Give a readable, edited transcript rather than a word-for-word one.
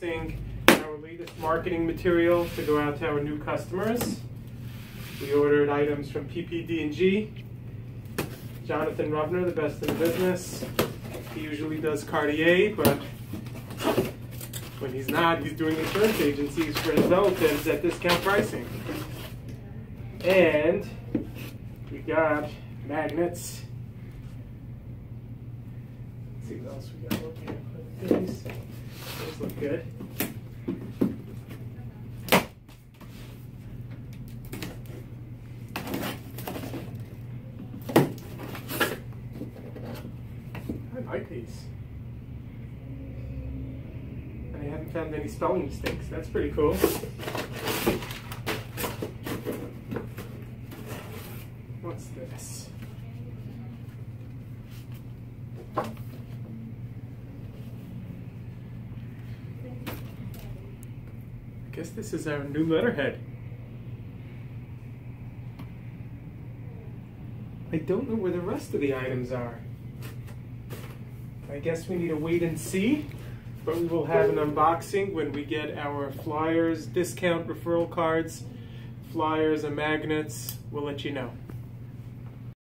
Our latest marketing material to go out to our new customers. We ordered items from PPD&G. Jonathan Rovner, the best in the business. He usually does Cartier, but when he's not, he's doing insurance agencies for his relatives at discount pricing. And we got magnets. Let's see what else we got over here. Those look good. I like these. And I haven't found any spelling mistakes. That's pretty cool. What's this? I guess this is our new letterhead. I don't know where the rest of the items are. I guess we need to wait and see, but we will have an unboxing when we get our flyers, discount referral cards, flyers and magnets. We'll let you know.